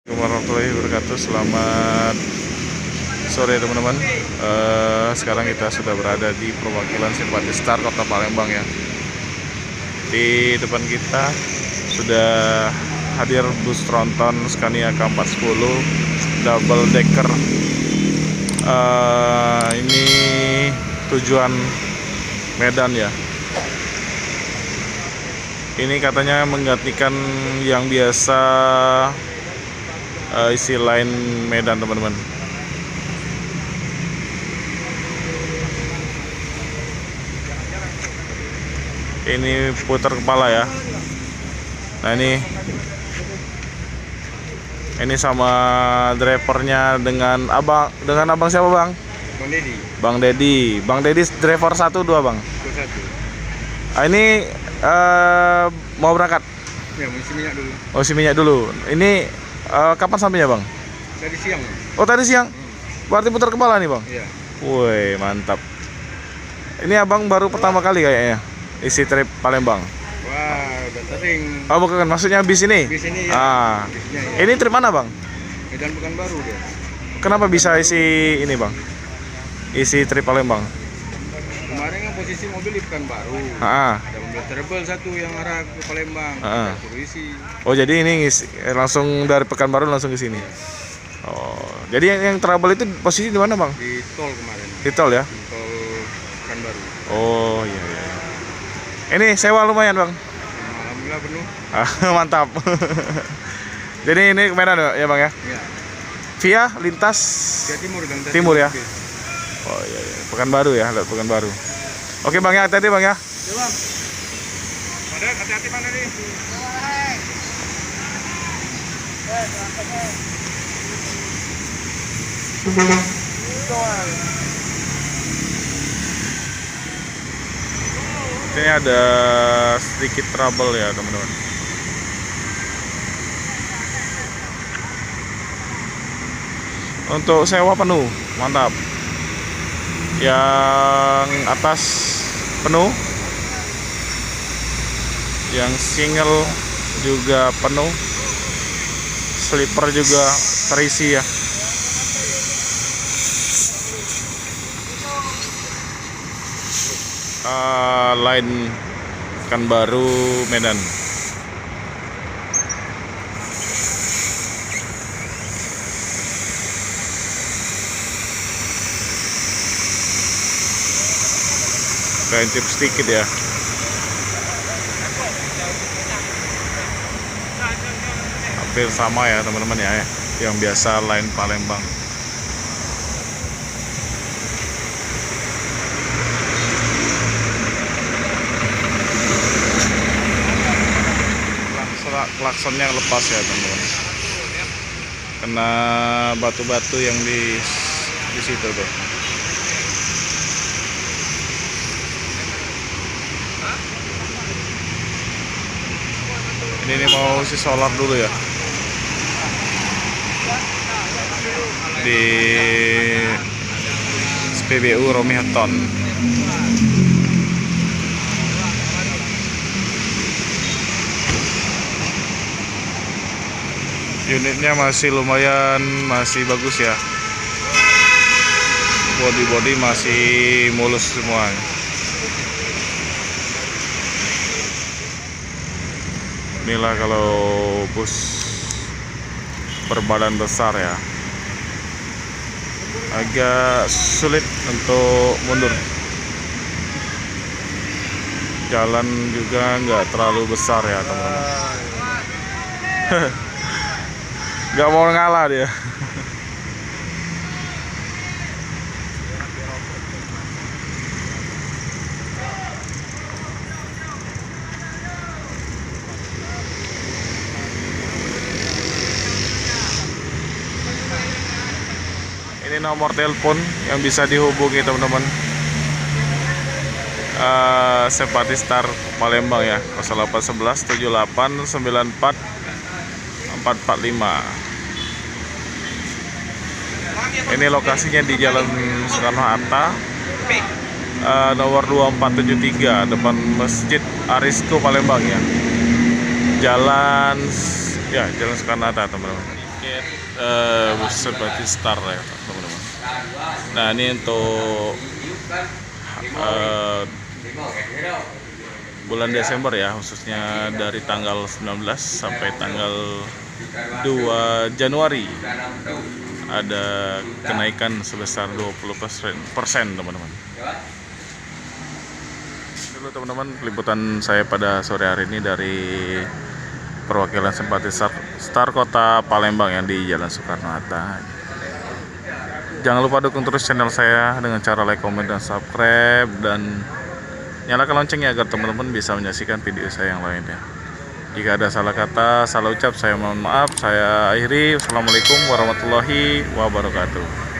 Warahmatullahi wabarakatuh. Selamat sore teman-teman. Sekarang kita sudah berada di perwakilan Simpati Star Kota Palembang ya. Di depan kita sudah hadir bus tronton Scania K410 double decker. Ini tujuan Medan ya. Ini katanya menggantikan yang biasa isi lain Medan teman-teman. Ini putar kepala ya. Nah ini sama drivernya dengan abang siapa bang? Bang Dedi. Bang Dedi driver 1 2 bang. Ini mau berangkat? Ya, mau isi minyak dulu. Oh, isi minyak dulu. Ini kapan sampainya bang? Tadi siang. Oh tadi siang? Berarti putar kepala nih bang? Iya. Woi mantap. Ini abang baru pertama kali kayaknya isi trip Palembang. Wah, udah sering. Oh bukan, maksudnya bis ini? Bis ini ya. Bisnya, ya. Ini trip mana bang? Medan Pekanbaru dia. Kenapa bisa isi ini bang? Isi trip Palembang? Kemarin kan posisi mobil di Pekanbaru. Ada mobil trouble satu yang arah ke Palembang. Kita suruh isi. Oh jadi ini langsung dari Pekanbaru langsung ke sini. Oh, jadi yang trouble itu posisi di mana bang? Di tol kemarin. Di tol ya? Di tol Pekanbaru. Oh iya. Ini sewa lumayan bang? Alhamdulillah penuh. Mantap. Jadi ini ke Medan ya bang ya? Iya. Via lintas Via timur ya? Oh iya. Pekanbaru ya, lihat Pekanbaru. Oke bang ya, hati-hati bang ya. Ya bang. Pada hati-hati bang tadi. Ini ada sedikit trouble ya teman-teman. Untuk sewa penuh, mantap. Yang atas penuh, yang single juga penuh, sleeper juga terisi ya. Line Pekanbaru Medan. Kain tip sedikit ya. Hampir sama ya teman-teman ya, yang biasa line Palembang. Klaksonnya lepas ya teman-teman, kena batu-batu yang di situ tuh. Ini mau isi solar dulu ya di SPBU Romi Heton. Unitnya masih lumayan, masih bagus ya. Body masih mulus semua. Inilah kalau bus berbadan besar ya, agak sulit untuk mundur. Jalan juga nggak terlalu besar ya teman-teman. Nggak mau ngalah dia. Ini nomor telepon yang bisa dihubungi teman-teman. Simpati Star Palembang ya, 0811 78 94 445. Ini lokasinya di Jalan Soekarno-Hatta, nomor 2473, depan Masjid Arisko Palembang ya. Jalan Soekarno-Hatta teman-teman. tiket seperti Star ya teman-teman. Nah ini untuk bulan Desember ya, khususnya dari tanggal 19 sampai tanggal 2 Januari ada kenaikan sebesar 20% teman-teman. Dulu teman-teman liputan saya pada sore hari ini dari perwakilan simpati Star Kota Palembang yang di Jalan Soekarno-Hatta. Jangan lupa dukung terus channel saya dengan cara like, komen, dan subscribe, dan nyalakan loncengnya agar teman-teman bisa menyaksikan video saya yang lainnya. Jika ada salah kata, salah ucap, saya mohon maaf. Saya akhiri. Wassalamualaikum warahmatullahi wabarakatuh.